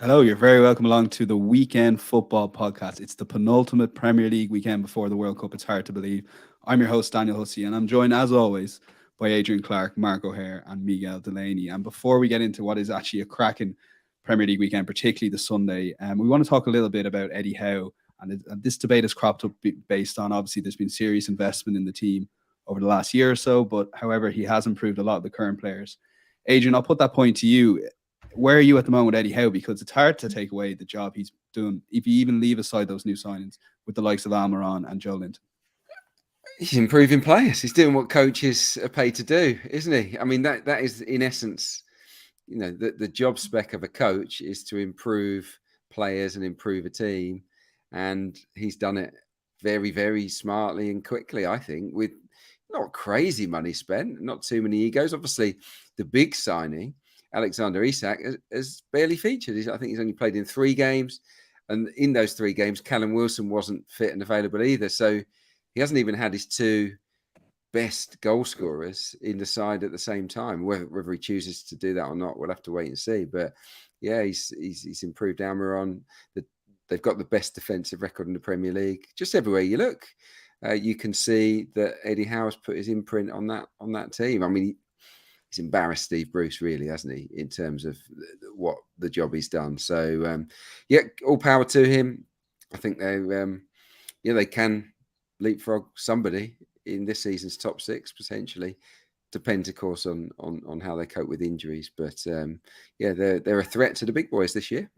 Hello, you're very welcome along to the Weekend Football Podcast. It's the penultimate Premier League weekend before the World Cup. It's hard to believe. I'm your host, Daniel Hussey, and I'm joined, as always, by Adrian Clarke, Mark O'Haire, and Miguel Delaney. And before we get into what is actually a cracking Premier League weekend, particularly the Sunday, we want to talk a little bit about Eddie Howe. And this debate has cropped up based on, obviously, there's been serious investment in the team over the last year or so, but however, he has improved a lot of the current players. Adrian, I'll put that point to you. Where are you at the moment with Eddie Howe? Because it's hard to take away the job he's doing if you even leave aside those new signings with the likes of Almiron and Joe Linton. He's improving players. He's doing what coaches are paid to do, isn't he? I mean, that is in essence, the job spec of a coach is to improve players and improve a team, and he's done it very, very smartly and quickly. I think with not crazy money spent, not too many egos. Obviously, the big signing, Alexander Isak, has barely featured. I think he's only played in 3 games. And in those 3 games, Callum Wilson wasn't fit and available either. So he hasn't even had his 2 best goal scorers in the side at the same time. Whether he chooses to do that or not, we'll have to wait and see. But yeah, he's improved Almiron. They've got the best defensive record in the Premier League. Just everywhere you look, you can see that Eddie Howe has put his imprint on that team. I mean, he's embarrassed Steve Bruce, really, hasn't he, in terms of what the job he's done. So, all power to him. I think they can leapfrog somebody in this season's top 6, potentially. Depends, of course, on how they cope with injuries. But, they're a threat to the big boys this year.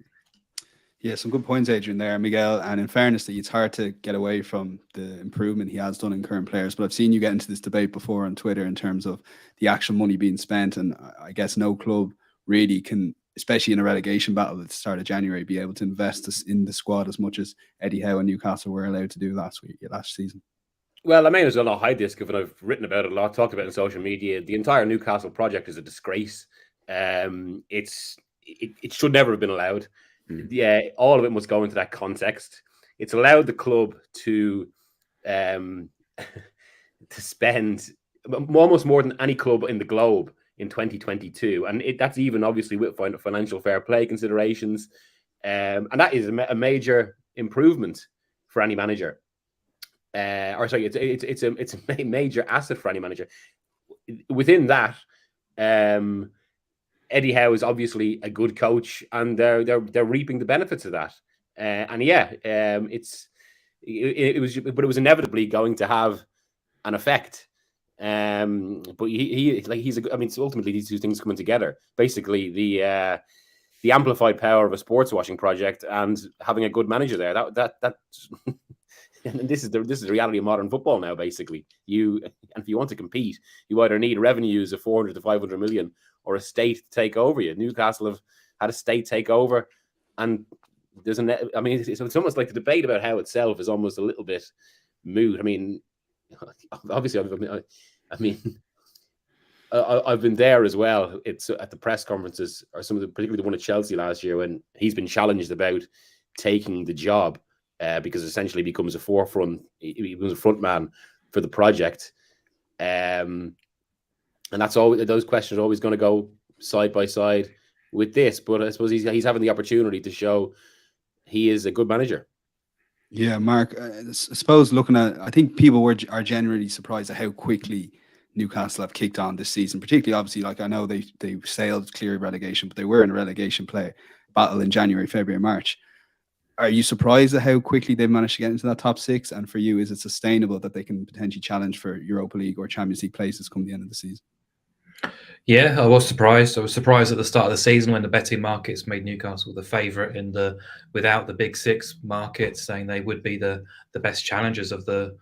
Yeah, some good points, Adrian, there, Miguel. And in fairness, it's hard to get away from the improvement he has done in current players. But I've seen you get into this debate before on Twitter in terms of the actual money being spent. And I guess no club really can, especially in a relegation battle at the start of January, be able to invest in the squad as much as Eddie Howe and Newcastle were allowed to do last season. Well, I may as well not hide this, given I've written about it a lot, talked about it in social media. The entire Newcastle project is a disgrace. It should never have been allowed. Yeah, all of it must go into that context. It's allowed the club to spend almost more than any club in the globe in 2022, and that's even obviously with financial fair play considerations, and that is a major improvement for any manager. It's a major asset for any manager. Within that, Eddie Howe is obviously a good coach, and they're reaping the benefits of that. It was inevitably going to have an effect. But ultimately these two things coming together. Basically, the amplified power of a sports washing project and having a good manager there. That and this is the reality of modern football now. Basically, if you want to compete, you either need revenues of 400 to 500 million or a state to take over you. Newcastle have had a state take over, and it's almost like the debate about Howe itself is almost a little bit moot. I mean, obviously, I've been there as well. It's at the press conferences, or particularly the one at Chelsea last year, when he's been challenged about taking the job because essentially becomes a forefront. He becomes a front man for the project. And that's all. Those questions are always going to go side by side with this. But I suppose he's having the opportunity to show he is a good manager. Yeah, Mark. I suppose I think people are generally surprised at how quickly Newcastle have kicked on this season. Particularly, obviously, I know they sailed clear relegation, but they were in a relegation battle in January, February, March. Are you surprised at how quickly they've managed to get into that top 6? And for you, is it sustainable that they can potentially challenge for Europa League or Champions League places come the end of the season? Yeah, I was surprised. I was surprised at the start of the season when the betting markets made Newcastle the favourite without the big 6 market, saying they would be the best challengers of the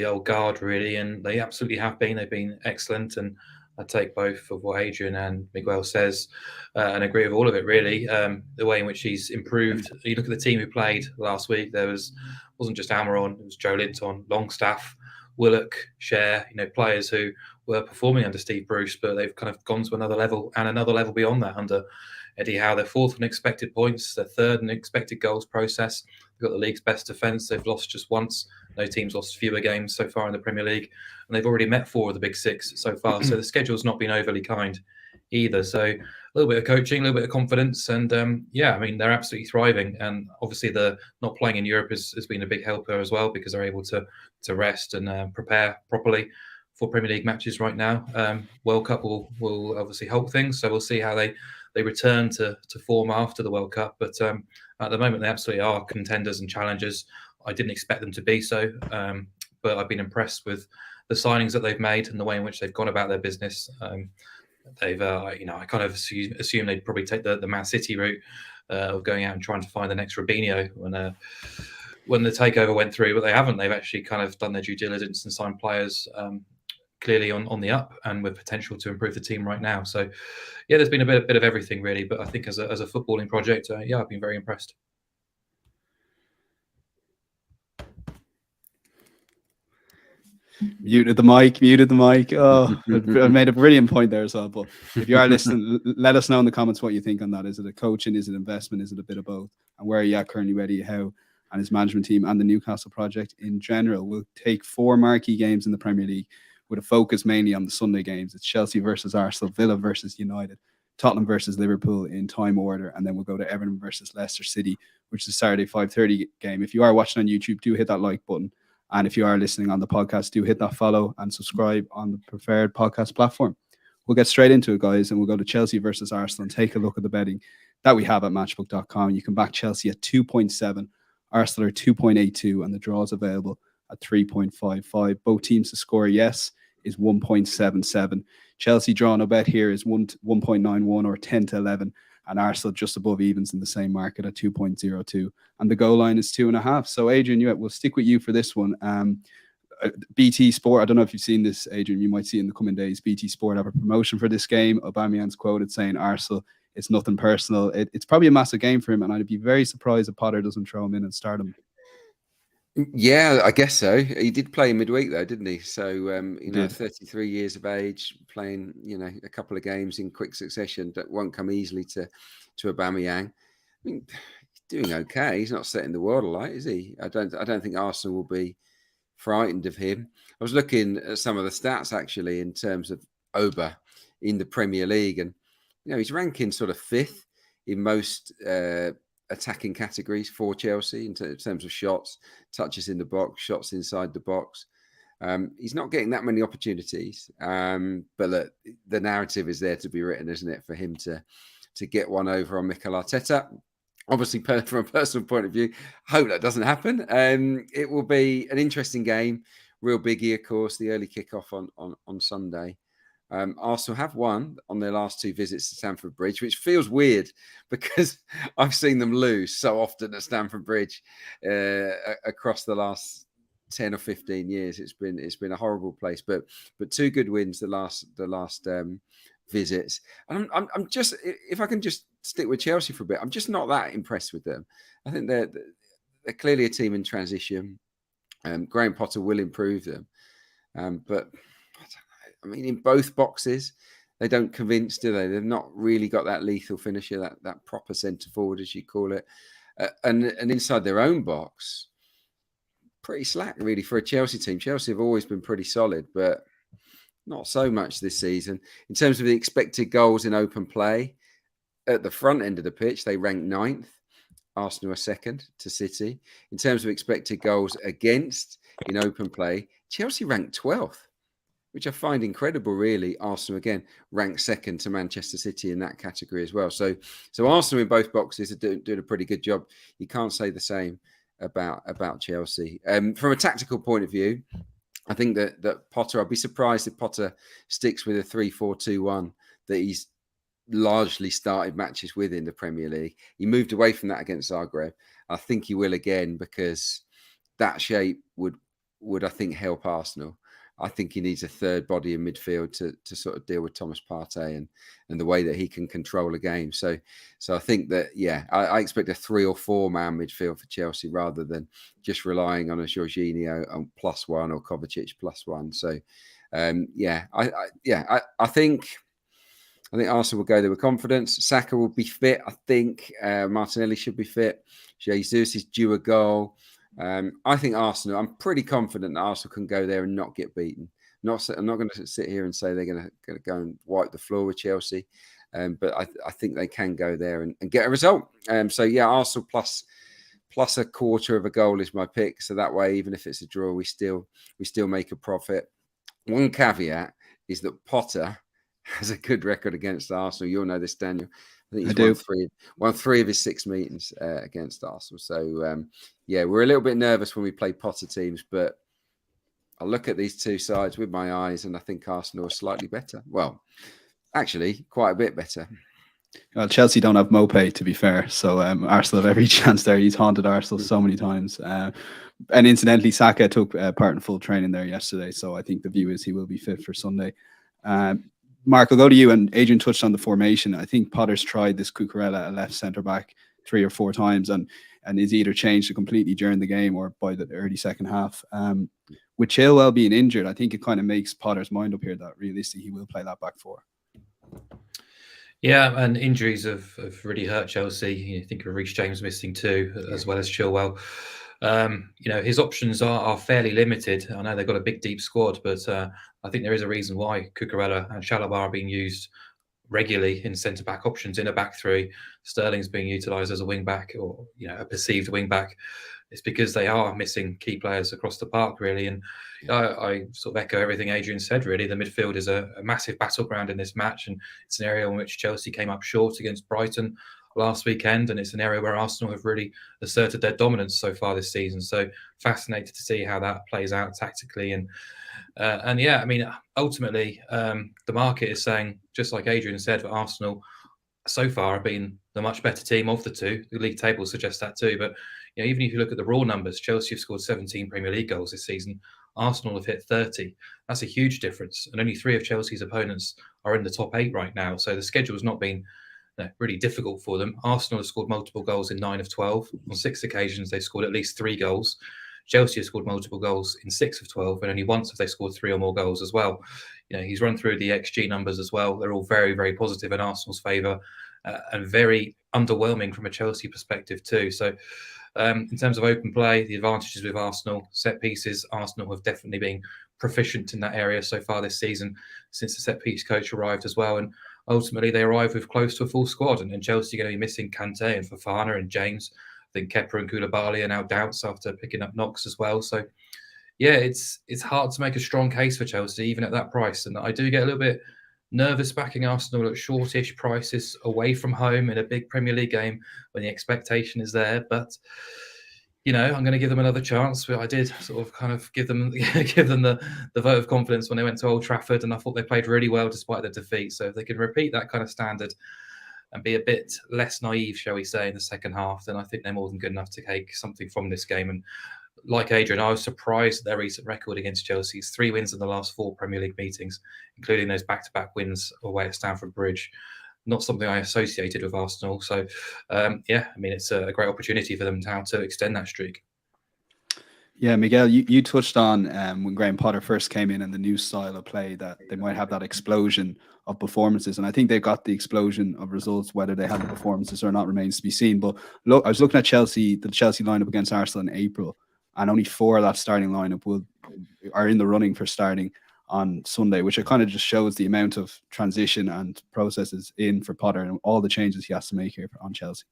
old guard, really, and they absolutely have been. They've been excellent, and I take both of what Adrian and Miguel says and agree with all of it, really. The way in which he's improved. You look at the team who played last week. There wasn't just Almiron, it was Joe Linton, Longstaff, Willock, Cher, players who were performing under Steve Bruce, but they've kind of gone to another level and another level beyond that under Eddie Howe. They're 4th in expected points, they're 3rd in expected goals process. They've got the league's best defence. They've lost just once. No team's lost fewer games so far in the Premier League, and they've already met 4 of the big 6 so far. So the schedule's not been overly kind either. So little bit of coaching, a little bit of confidence, and yeah, I mean they're absolutely thriving. And obviously, the not playing in Europe has been a big helper as well, because they're able to rest and prepare properly for Premier League matches right now. World Cup will obviously help things, so we'll see how they return to form after the World Cup. But at the moment, they absolutely are contenders and challengers. I didn't expect them to be so, but I've been impressed with the signings that they've made and the way in which they've gone about their business. They've, I kind of assume they'd probably take the Man City route of going out and trying to find the next Robinho when the takeover went through, but they haven't. They've actually kind of done their due diligence and signed players clearly on the up and with potential to improve the team right now. So, yeah, there's been a bit of everything really. But I think as a footballing project, yeah, I've been very impressed. Muted the mic. Oh, I made a brilliant point there as well. But if you are listening, let us know in the comments what you think on that. Is it a coaching? Is it investment? Is it a bit of both? And where are you at currently? Eddie Howe and his management team and the Newcastle project in general? We'll take 4 marquee games in the Premier League with a focus mainly on the Sunday games. It's Chelsea versus Arsenal, Villa versus United, Tottenham versus Liverpool in time order, and then we'll go to Everton versus Leicester City, which is Saturday 5:30 game. If you are watching on YouTube, do hit that like button. And if you are listening on the podcast, do hit that follow and subscribe on the preferred podcast platform. We'll get straight into it, guys, and we'll go to Chelsea versus Arsenal and take a look at the betting that we have at matchbook.com. You can back Chelsea at 2.7, Arsenal are 2.82, and the draw is available at 3.55. Both teams to score yes is 1.77. Chelsea draw no bet here is 1.91 or 10-11. And Arsenal just above evens in the same market at 2.02. And the goal line is 2.5. So, Adrian, we'll stick with you for this one. BT Sport, I don't know if you've seen this, Adrian, you might see it in the coming days. BT Sport have a promotion for this game. Aubameyang's quoted saying, Arsenal, it's nothing personal. It's probably a massive game for him, and I'd be very surprised if Potter doesn't throw him in and start him. Yeah, I guess so. He did play in midweek though, didn't he? So, 33 years of age, playing, a couple of games in quick succession that won't come easily to Aubameyang. I mean, he's doing okay. He's not setting the world alight, is he? I don't think Arsenal will be frightened of him. I was looking at some of the stats actually in terms of Oba in the Premier League, and he's ranking sort of 5th in most attacking categories for Chelsea in terms of shots, touches in the box, shots inside the box. He's not getting that many opportunities, but look, the narrative is there to be written, isn't it, for him to get one over on Mikel Arteta. Obviously, from a personal point of view, I hope that doesn't happen. It will be an interesting game, real biggie, of course, the early kickoff on Sunday. Arsenal have won on their last 2 visits to Stamford Bridge, which feels weird because I've seen them lose so often at Stamford Bridge across the last 10 or 15 years. It's been a horrible place, but 2 good wins the last visits. And I'm just, if I can just stick with Chelsea for a bit, I'm just not that impressed with them. I think they're clearly a team in transition. Graham Potter will improve them, but I mean, in both boxes, they don't convince, do they? They've not really got that lethal finisher, that proper centre forward, as you call it. And inside their own box, pretty slack, really, for a Chelsea team. Chelsea have always been pretty solid, but not so much this season. In terms of the expected goals in open play, at the front end of the pitch, they rank 9th. Arsenal are 2nd to City. In terms of expected goals against in open play, Chelsea ranked 12th. Which I find incredible, really. Arsenal, again, ranked 2nd to Manchester City in that category as well. So Arsenal in both boxes are doing a pretty good job. You can't say the same about Chelsea. From a tactical point of view, I think that Potter, I'd be surprised if Potter sticks with a 3-4-2-1 that he's largely started matches with in the Premier League. He moved away from that against Zagreb. I think he will again because that shape would I think, help Arsenal. I think he needs a third body in midfield to sort of deal with Thomas Partey and the way that he can control a game. So I think that, I expect a 3 or 4 man midfield for Chelsea rather than just relying on a Jorginho on +1 or Kovacic +1. So, I think Arsenal will go there with confidence. Saka will be fit. I think Martinelli should be fit. Jesus is due a goal. I think Arsenal, I'm pretty confident that Arsenal can go there and not get beaten. I'm not going to sit here and say they're going to go and wipe the floor with Chelsea. But I think they can go there and get a result. So yeah, Arsenal plus a quarter of a goal is my pick. So that way, even if it's a draw, we still make a profit. One caveat is that Potter has a good record against Arsenal. You'll know this, Daniel. I think he's won three of his 6 meetings against Arsenal. So yeah, we're a little bit nervous when we play Potter teams, but I look at these two sides with my eyes, and I think Arsenal are slightly better. Well, actually, quite a bit better. Well, Chelsea don't have Mopé, to be fair, so Arsenal have every chance there. He's haunted Arsenal so many times. And incidentally, Saka took part in full training there yesterday, so I think the view is he will be fit for Sunday. Mark, I'll go to you, and Adrian touched on the formation. I think Potter's tried this Cucurella, a left centre-back, 3 or 4 times, and is either changed it completely during the game or by the early second half. With Chilwell being injured, I think it kind of makes Potter's mind up here that realistically he will play that back 4. Yeah, and injuries have really hurt Chelsea. You think of Reece James missing 2, as well as Chilwell. His options are fairly limited. I know they've got a big, deep squad, but I think there is a reason why Cucurella and Chalobah are being used regularly in centre-back options in a back 3. Sterling's being utilised as a wing-back, or a perceived wing-back. It's because they are missing key players across the park, really. And I sort of echo everything Adrian said, really. The midfield is a massive battleground in this match, and it's an area in which Chelsea came up short against Brighton last weekend, and it's an area where Arsenal have really asserted their dominance so far this season. So fascinated to see how that plays out tactically. And yeah, I mean, ultimately, the market is saying, just like Adrian said, that Arsenal so far have been the much better team of the 2. The league table suggests that too. But even if you look at the raw numbers, Chelsea have scored 17 Premier League goals this season. Arsenal have hit 30. That's a huge difference. And only 3 of Chelsea's opponents are in the top 8 right now. So the schedule has not been really difficult for them. Arsenal have scored multiple goals in 9 of 12. On 6 occasions, they've scored at least 3 goals. Chelsea has scored multiple goals in 6 of 12, and only once have they scored 3 or more goals as well. He's run through the XG numbers as well. They're all very, very positive in Arsenal's favour, and very underwhelming from a Chelsea perspective too. So in terms of open play, the advantages with Arsenal, set pieces, Arsenal have definitely been proficient in that area so far this season since the set piece coach arrived as well. And ultimately, they arrive with close to a full squad, and Chelsea are going to be missing Kante and Fofana and James. I think Kepa and Koulibaly are now doubts after picking up Knox as well. So, yeah, it's hard to make a strong case for Chelsea, even at that price. And I do get a little bit nervous backing Arsenal at shortish prices away from home in a big Premier League game when the expectation is there. But, I'm going to give them another chance. I did sort of kind of give them the vote of confidence when they went to Old Trafford, and I thought they played really well despite the defeat. So if they can repeat that kind of standard and be a bit less naive, shall we say, in the second half, then I think they're more than good enough to take something from this game. And like Adrian, I was surprised at their recent record against Chelsea. 3 wins in the last 4 Premier League meetings, including those back-to-back wins away at Stamford Bridge. Not something I associated with Arsenal. So, yeah, I mean, it's a great opportunity for them now to extend that streak. Yeah, Miguel, you touched on when Graham Potter first came in and the new style of play, that they might have that explosion of performances. And I think they've got the explosion of results. Whether they have the performances or not remains to be seen. But look, I was looking at the Chelsea lineup against Arsenal in April, and only 4 of that starting lineup are in the running for starting on Sunday, which it kind of just shows the amount of transition and processes in for Potter and all the changes he has to make here on Chelsea.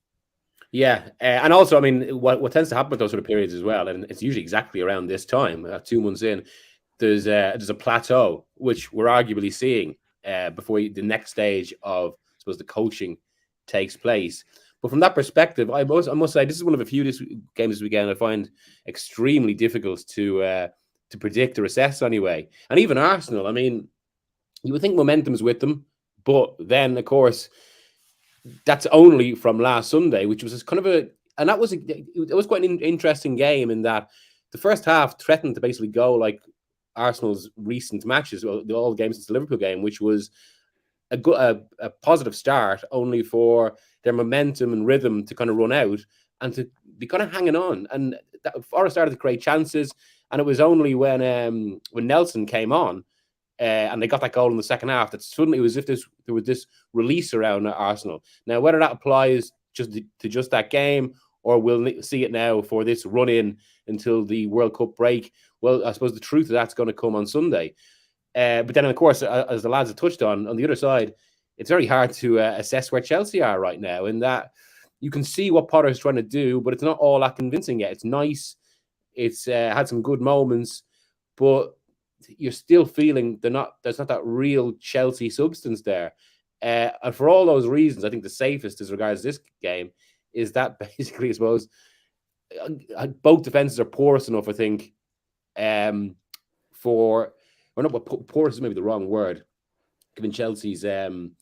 Yeah, and also, I mean, what tends to happen with those sort of periods as well, and it's usually exactly around this time, 2 months in, there's a plateau, which we're arguably seeing before the next stage of, I suppose, the coaching takes place. But from that perspective, I must say this is one of the few games this weekend I find extremely difficult to predict or assess anyway. And even Arsenal, I mean, you would think momentum's with them, but then, of course, that's only from last Sunday, which was kind of it was quite an interesting game in that the first half threatened to basically go like Arsenal's recent matches, all the games since the Liverpool game, which was a positive start, only for their momentum and rhythm to kind of run out and to be kind of hanging on. And Forest started to create chances, and it was only when Nelson came on and they got that goal in the second half that suddenly it was as if there was this release around Arsenal. Now, whether that applies to just that game, or we'll see it now for this run-in until the World Cup break, well, I suppose the truth of that's going to come on Sunday. But then, of course, as the lads have touched on the other side, it's very hard to assess where Chelsea are right now. In that you can see what Potter's trying to do, but it's not all that convincing yet. It's nice. It's had some good moments, but you're still feeling there's not that real Chelsea substance there. And for all those reasons, I think the safest as regards this game is that basically, I suppose, both defenses are porous enough, I think, porous is maybe the wrong word, given Chelsea's run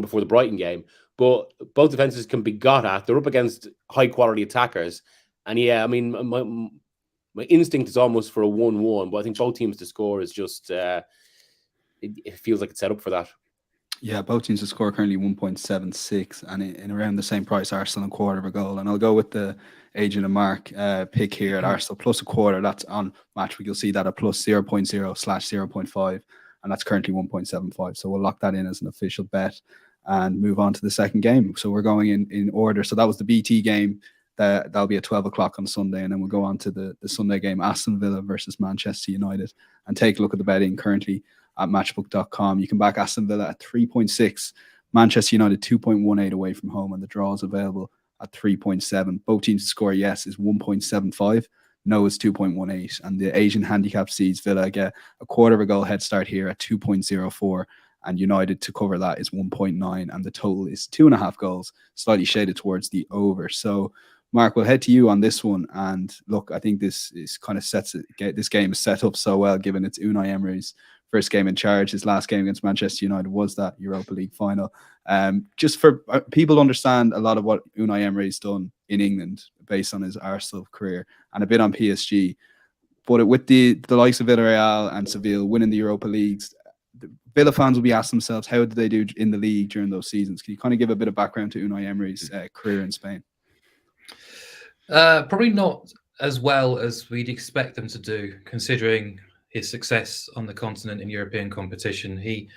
before the Brighton game. But both defenses can be got at. They're up against high-quality attackers. And yeah, I mean, my instinct is almost for a 1-1, but I think both teams to score is just, it feels like it's set up for that. Yeah, both teams to score currently 1.76 and in around the same price, Arsenal a quarter of a goal. And I'll go with the Adrian and Mark pick here at Arsenal plus a quarter. That's on Matchweek. You'll see that at plus 0.0/0.5, and that's currently 1.75. So we'll lock that in as an official bet and move on to the second game. So we're going in order. So that was the BT game. That'll be at 12 o'clock on Sunday, and then we'll go on to the Sunday game, Aston Villa versus Manchester United, and take a look at the betting currently at matchbook.com. You can back Aston Villa at 3.6, Manchester United 2.18 away from home, and the draw is available at 3.7. Both teams to score yes is 1.75, no is 2.18, and the Asian handicap sees Villa get a quarter of a goal head start here at 2.04, and United to cover that is 1.9, and the total is 2.5 goals, slightly shaded towards the over. So Mark, we'll head to you on this one. And look, I think this is kind of this game is set up so well, given it's Unai Emery's first game in charge. His last game against Manchester United was that Europa League final. Just for people to understand a lot of what Unai Emery's done in England based on his Arsenal career and a bit on PSG. But with the likes of Villarreal and Seville winning the Europa Leagues, the Villa fans will be asking themselves, how did they do in the league during those seasons? Can you kind of give a bit of background to Unai Emery's career in Spain? Probably not as well as we'd expect them to do, considering his success on the continent in European competition. He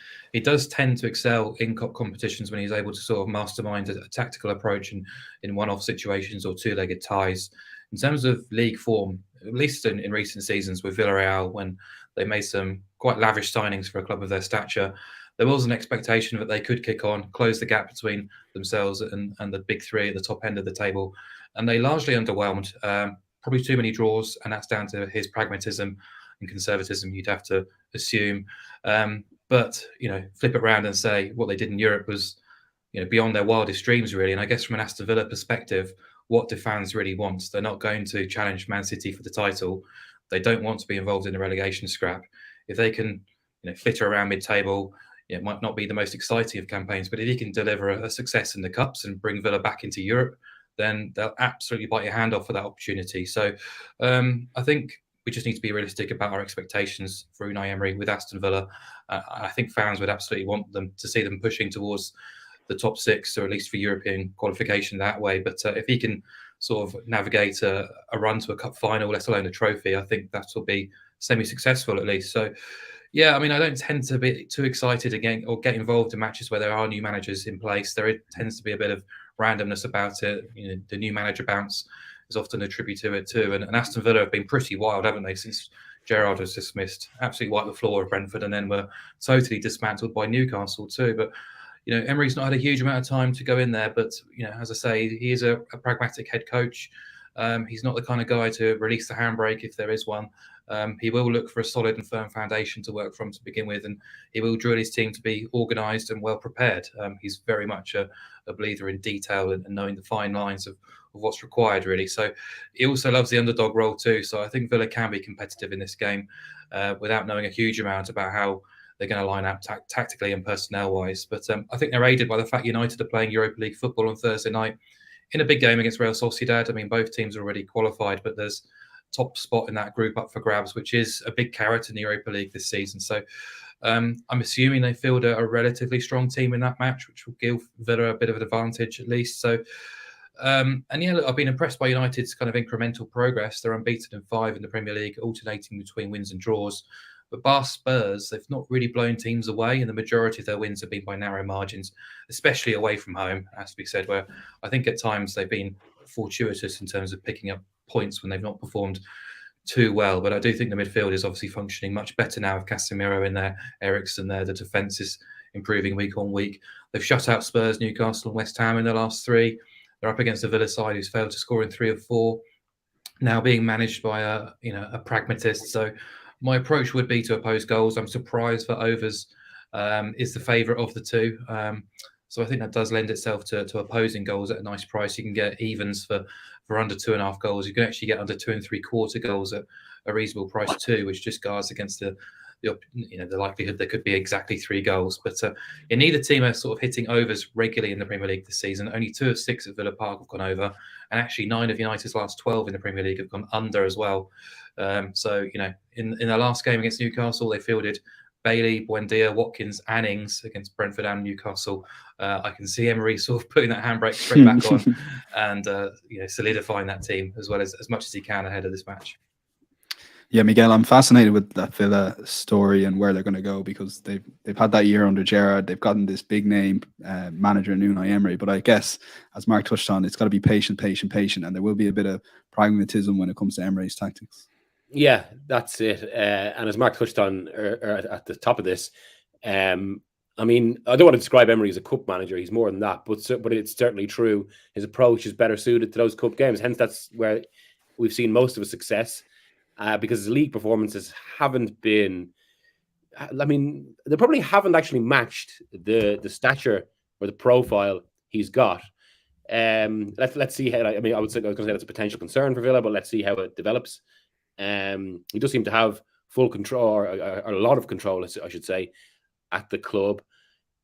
does tend to excel in competitions when he's able to sort of mastermind a tactical approach in one-off situations or two-legged ties. In terms of league form, at least in recent seasons with Villarreal, when they made some quite lavish signings for a club of their stature, there was an expectation that they could kick on, close the gap between themselves and the big three at the top end of the table. And they largely underwhelmed, probably too many draws, and that's down to his pragmatism and conservatism, you'd have to assume. But, flip it around and say what they did in Europe was, beyond their wildest dreams, really. And I guess from an Aston Villa perspective, what do fans really want? They're not going to challenge Man City for the title. They don't want to be involved in a relegation scrap. If they can, flitter around mid-table, it might not be the most exciting of campaigns, but if he can deliver a success in the Cups and bring Villa back into Europe, then they'll absolutely bite your hand off for that opportunity. So I think we just need to be realistic about our expectations for Unai Emery with Aston Villa. I think fans would absolutely want them to see them pushing towards the top six, or at least for European qualification that way. But if he can sort of navigate a run to a cup final, let alone a trophy, I think that will be semi-successful at least. So yeah, I mean, I don't tend to be too excited again or get involved in matches where there are new managers in place. There tends to be a bit of randomness about it. The new manager bounce is often a tribute to it too. And Aston Villa have been pretty wild, haven't they, since Gerrard was dismissed? Absolutely wiped the floor of Brentford, and then were totally dismantled by Newcastle too. But Emery's not had a huge amount of time to go in there. But as I say, he is a pragmatic head coach. He's not the kind of guy to release the handbrake if there is one. He will look for a solid and firm foundation to work from to begin with, and he will drill his team to be organised and well prepared. He's very much a believer in detail and knowing the fine lines of what's required, really. So he also loves the underdog role too. So I think Villa can be competitive in this game without knowing a huge amount about how they're going to line up tactically and personnel-wise. But I think they're aided by the fact United are playing Europa League football on Thursday night in a big game against Real Sociedad. I mean, both teams are already qualified, but there's top spot in that group up for grabs, which is a big carrot in the Europa League this season. So I'm assuming they field a relatively strong team in that match, which will give Villa a bit of an advantage at least. So, and yeah, look, I've been impressed by United's kind of incremental progress. They're unbeaten in 5 in the Premier League, alternating between wins and draws. But bar Spurs, they've not really blown teams away, and the majority of their wins have been by narrow margins, especially away from home, has to be said, where I think at times they've been fortuitous in terms of picking up points when they've not performed too well. But I do think the midfield is obviously functioning much better now with Casemiro in there, Eriksen there. The defence is improving week on week. They've shut out Spurs, Newcastle, and West Ham in the last 3. They're up against a Villa side who's failed to score in 3 of 4. Now being managed by a pragmatist. So my approach would be to oppose goals. I'm surprised that overs is the favourite of the two. So I think that does lend itself to opposing goals at a nice price. You can get evens for under 2.5 goals. You can actually get under 2 3/4 goals at a reasonable price too, which just guards against the likelihood there could be exactly 3 goals. But neither team are sort of hitting overs regularly in the Premier League this season. Only 2 of 6 at Villa Park have gone over, and actually 9 of United's last 12 in the Premier League have gone under as well. So in their last game against Newcastle, they fielded Bailey, Buendia, Watkins, and Ings against Brentford and Newcastle. I can see Emery sort of putting that handbrake straight back on and solidifying that team as much as he can ahead of this match. Yeah, Miguel, I'm fascinated with that Villa story and where they're going to go, because they've had that year under Gerrard. They've gotten this big name manager in Unai Emery. But I guess, as Mark touched on, it's got to be patient, and there will be a bit of pragmatism when it comes to Emery's tactics. Yeah, that's it. And as Mark touched on at the top of this, I mean, I don't want to describe Emery as a cup manager. He's more than that, but it's certainly true. His approach is better suited to those cup games. Hence, that's where we've seen most of his success. Because his league performances haven't been, I mean, they probably haven't actually matched the stature or the profile he's got. Let's see how. I mean, I was going to say that's a potential concern for Villa, but let's see how it develops. He does seem to have full control, or a lot of control, I should say, at the club.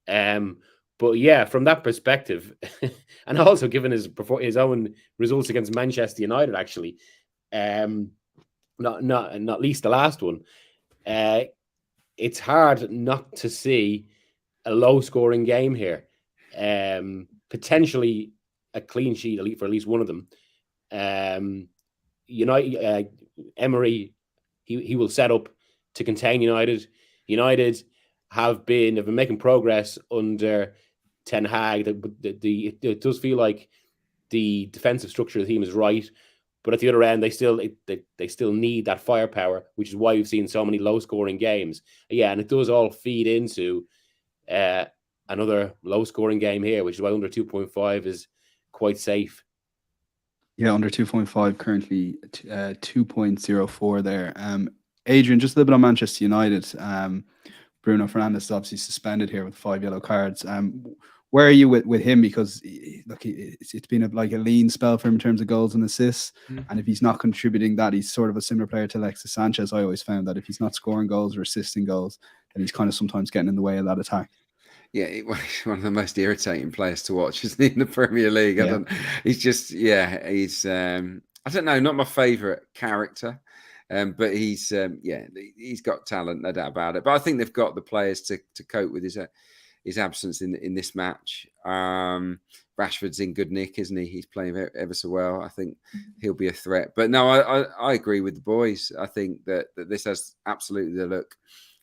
But yeah, from that perspective, and also given his own results against Manchester United, actually. Not least the last one. It's hard not to see a low-scoring game here. Potentially a clean sheet for at least one of them. Emery, he will set up to contain United. United have been making progress under Ten Hag. It does feel like the defensive structure of the team is right. But at the other end, they still need that firepower, which is why we've seen so many low-scoring games. Yeah, and it does all feed into another low-scoring game here, which is why under 2.5 is quite safe. Yeah, under 2.5 currently, 2.04 there. Adrian, just a little bit on Manchester United. Bruno Fernandes is obviously suspended here with 5 yellow cards. Where are you with him? Because look, it's been a lean spell for him in terms of goals and assists. And if he's not contributing that, he's sort of a similar player to Alexis Sanchez. I always found that if he's not scoring goals or assisting goals, then he's kind of sometimes getting in the way of that attack. Yeah, he's one of the most irritating players to watch, isn't he, in the Premier League? Yeah. He's I don't know, not my favourite character. But he's got talent, no doubt about it. But I think they've got the players to cope with his absence in this match. Rashford's in good nick, isn't he? He's playing ever so well. I think he'll be a threat. But no, I agree with the boys. I think that this has absolutely the look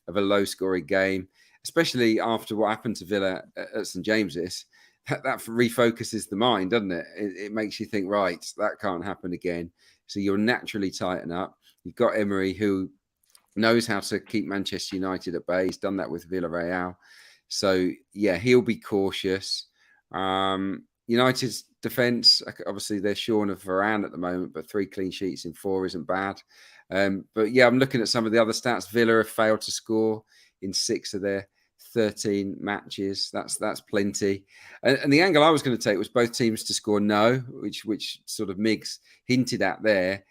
of a low-scoring game, especially after what happened to Villa at St James's. That refocuses the mind, doesn't it? It makes you think, right, that can't happen again. So you'll naturally tighten up. You've got Emery, who knows how to keep Manchester United at bay. He's done that with Villarreal. So, yeah, he'll be cautious. United's defence, obviously, they're shorn of Varane at the moment, but 3 clean sheets in 4 isn't bad. But, yeah, I'm looking at some of the other stats. Villa have failed to score in 6 of their 13 matches. That's plenty. And the angle I was going to take was both teams to score no, which sort of Miggs hinted at there.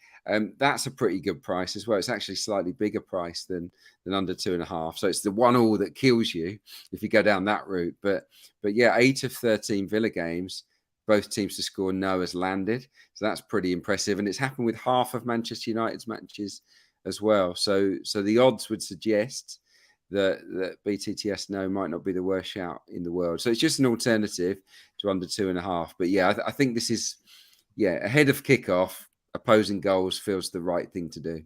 That's a pretty good price as well. It's actually slightly bigger price than under 2.5. So it's the 1-1 that kills you if you go down that route. But yeah, 8 of 13 Villa games, both teams to score no has landed. So that's pretty impressive. And it's happened with half of Manchester United's matches as well. So the odds would suggest that BTTS no might not be the worst shout in the world. So it's just an alternative to under 2.5. But yeah, I think this is, ahead of kickoff, opposing goals feels the right thing to do.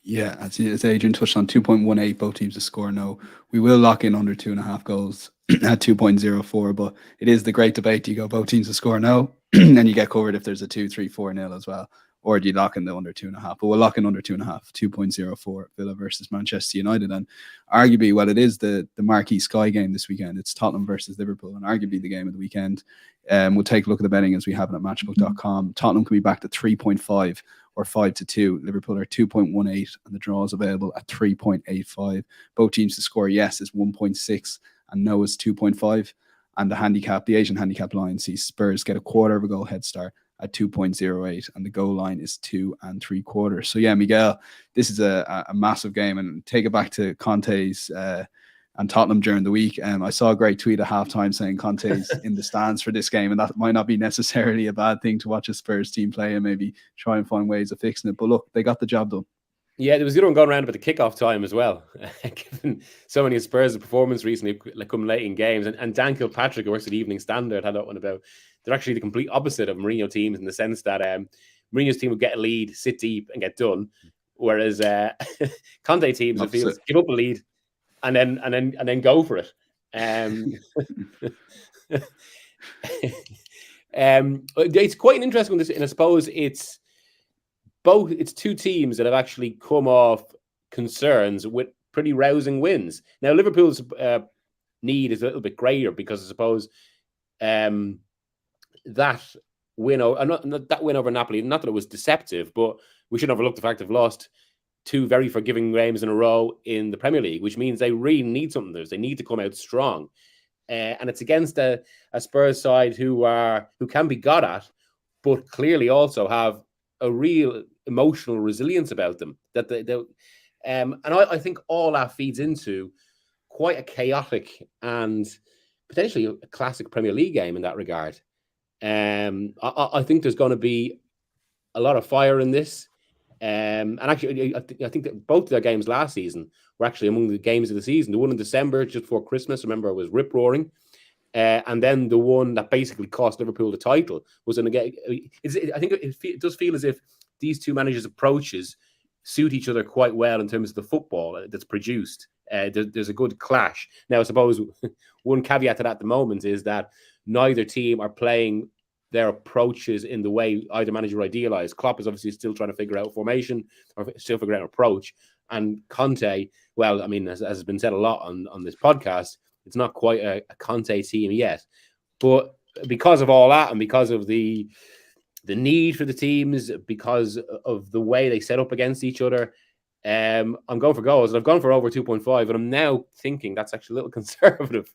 Yeah, as Adrian touched on, 2.18, both teams to score no. We will lock in under 2.5 goals at 2.04, but it is the great debate. Do you go both teams to score no? And you get covered if there's a 2-3-4-0 as well. or do you lock in the under 2.5? But we'll lock in under 2.5, 2.04 Villa versus Manchester United. And arguably, well, it is the marquee Sky game this weekend. It's Tottenham versus Liverpool, and arguably the game of the weekend. We'll take a look at the betting as we have it at matchbook.com. Tottenham can be back to 3.5 or 5-2. Liverpool are 2.18, and the draw is available at 3.85. Both teams to score yes is 1.6 and no is 2.5. And the Asian handicap line sees Spurs get a quarter of a goal head start at 2.08, and the goal line is 2 3/4. So yeah, Miguel, this is a massive game, and take it back to Conte's and Tottenham during the week. I saw a great tweet at halftime saying Conte's in the stands for this game, and that might not be necessarily a bad thing to watch a Spurs team play and maybe try and find ways of fixing it. But look, they got the job done. Yeah, there was the other one going around about the kickoff time as well. Given so many of Spurs' performance recently, like come late in games, and Dan Kilpatrick, who works at the Evening Standard, had that one about they're actually the complete opposite of Mourinho teams in the sense that Mourinho's team would get a lead, sit deep, and get done, whereas Conte teams it feels give up a lead and then go for it. It's quite an interesting one, and I suppose it's two teams that have actually come off concerns with pretty rousing wins. Now, Liverpool's need is a little bit greater because I suppose that win over Napoli, not that it was deceptive, but we shouldn't overlook the fact they've lost 2 very forgiving games in a row in the Premier League, which means they really need something. They need to come out strong. And it's against a Spurs side who can be got at, but clearly also have a real emotional resilience about them. And I think all that feeds into quite a chaotic and potentially a classic Premier League game in that regard. I think there's going to be a lot of fire in this. And actually, I think that both of their games last season were actually among the games of the season. The one in December, just before Christmas, remember, was rip-roaring. And then the one that basically cost Liverpool the title was in a game. I think it does feel as if these two managers' approaches suit each other quite well in terms of the football that's produced. There's a good clash. Now, I suppose one caveat to that at the moment is that neither team are playing their approaches in the way either manager idealize. Klopp is obviously still trying to figure out formation or still figure out approach. And Conte, well, I mean, as has been said a lot on this podcast, it's not quite a Conte team yet. But because of all that and because of the need for the teams, because of the way they set up against each other, I'm going for goals. And I've gone for over 2.5, and I'm now thinking that's actually a little conservative.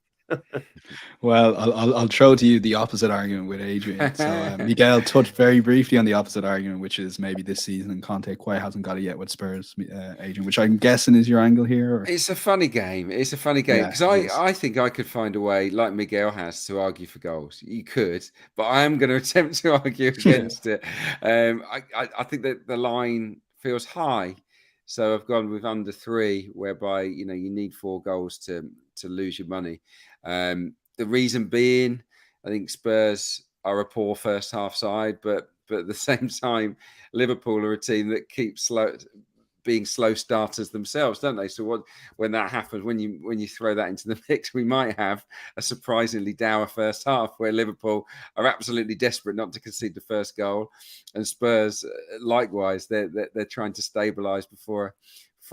Well, I'll throw to you the opposite argument with Adrian. So Miguel touched very briefly on the opposite argument, which is maybe this season and Conte quite hasn't got it yet with Spurs, Adrian, which I'm guessing is your angle here. Or? It's a funny game. It's a funny game because I think I could find a way, like Miguel has, to argue for goals. You could, but I am going to attempt to argue against it. I think that the line feels high. So I've gone with under 3, whereby you need 4 goals to lose your money. The reason being, I think Spurs are a poor first half side, but at the same time, Liverpool are a team that keeps being slow starters themselves, don't they? So when that happens, when you throw that into the mix, we might have a surprisingly dour first half where Liverpool are absolutely desperate not to concede the first goal, and Spurs likewise they're trying to stabilise before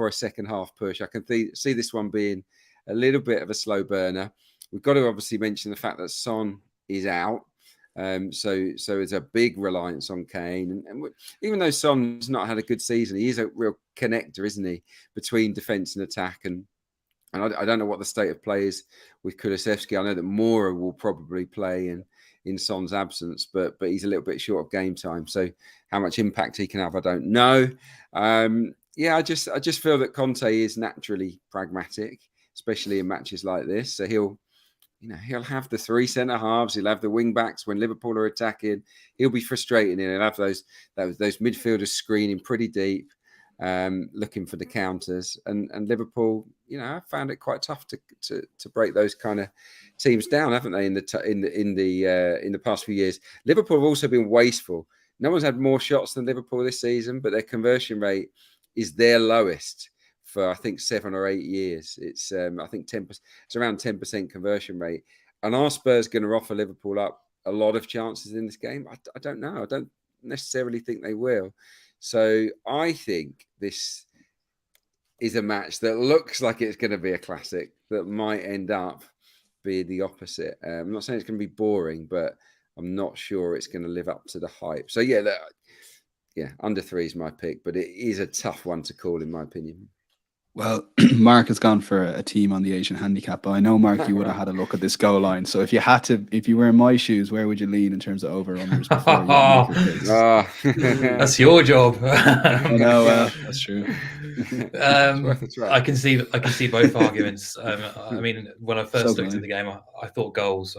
a second half push. I can see this one being a little bit of a slow burner. We've got to obviously mention the fact that Son is out. So it's a big reliance on Kane. And even though Son's not had a good season, he is a real connector, isn't he, between defence and attack. And I don't know what the state of play is with Kulusevski. I know that Mora will probably play in Son's absence, but he's a little bit short of game time. So how much impact he can have, I don't know. I just feel that Conte is naturally pragmatic, especially in matches like this. So he'll have the 3 centre halves. He'll have the wing backs when Liverpool are attacking. He'll be frustrating. He'll have those midfielders screening pretty deep, looking for the counters. And Liverpool, I found it quite tough to break those kind of teams down, haven't they? In the past few years, Liverpool have also been wasteful. No one's had more shots than Liverpool this season, but their conversion rate is their lowest for I think 7 or 8 years. It's I think 10%. It's around 10% conversion rate. And are Spurs going to offer Liverpool up a lot of chances in this game? I don't know. I don't necessarily think they will. So I think this is a match that looks like it's going to be a classic that might end up being the opposite. I'm not saying it's going to be boring, but I'm not sure it's going to live up to the hype. So yeah, under 3 is my pick, but it is a tough one to call in my opinion. Well, Mark has gone for a team on the Asian handicap, but I know, Mark, you would have had a look at this goal line. So if you were in my shoes, where would you lean in terms of over-unders before you make your picks? That's your job. I know, that's true. I can see both arguments. I mean, when I first looked at the game, I thought goals,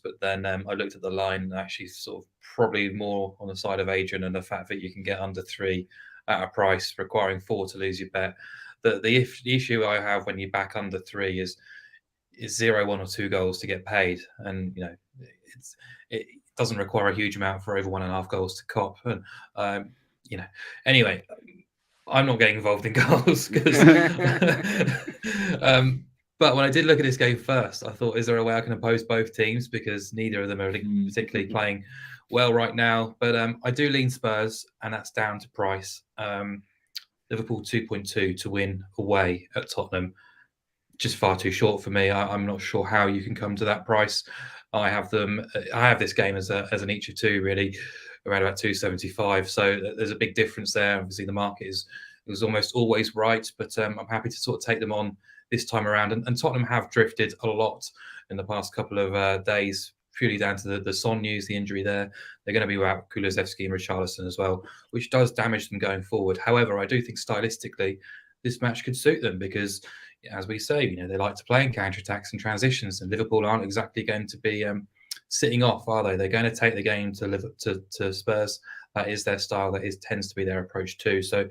but then I looked at the line and actually sort of probably more on the side of Adrian and the fact that you can get under 3 at a price requiring 4 to lose your bet. The issue I have when you back under 3 is 0, 1 or 2 goals to get paid, and it doesn't require a huge amount for over 1.5 goals to cop. And anyway, I'm not getting involved in goals because. But when I did look at this game first, I thought, is there a way I can oppose both teams, because neither of them are particularly playing well right now. But I do lean Spurs, and that's down to price. Liverpool 2.2 to win away at Tottenham, just far too short for me. I'm not sure how you can come to that price. I have this game as an each of 2, really, around about 275. So there's a big difference there. Obviously, the market is almost always right, but I'm happy to sort of take them on this time around. And Tottenham have drifted a lot in the past couple of days, purely down to the Son news, the injury there. They're going to be without Kulusevski and Richarlison as well, which does damage them going forward. However, I do think stylistically this match could suit them because, as we say, they like to play in counterattacks and transitions, and Liverpool aren't exactly going to be sitting off, are they? They're going to take the game to Spurs. That is their style. That tends to be their approach too. So,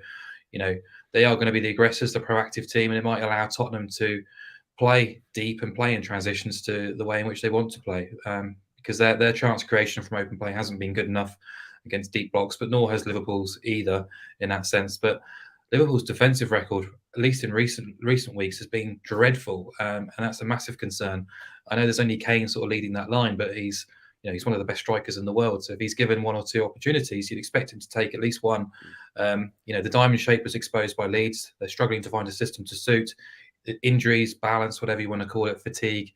they are going to be the aggressors, the proactive team, and it might allow Tottenham to play deep and play in transitions to the way in which they want to play, because their chance creation from open play hasn't been good enough against deep blocks, but nor has Liverpool's either in that sense. But Liverpool's defensive record, at least in recent weeks, has been dreadful, and that's a massive concern. I know there's only Kane sort of leading that line, but he's one of the best strikers in the world. So if he's given 1 or 2 opportunities, you'd expect him to take at least one. The diamond shape was exposed by Leeds. They're struggling to find a system to suit. Injuries, balance, whatever you want to call it, fatigue,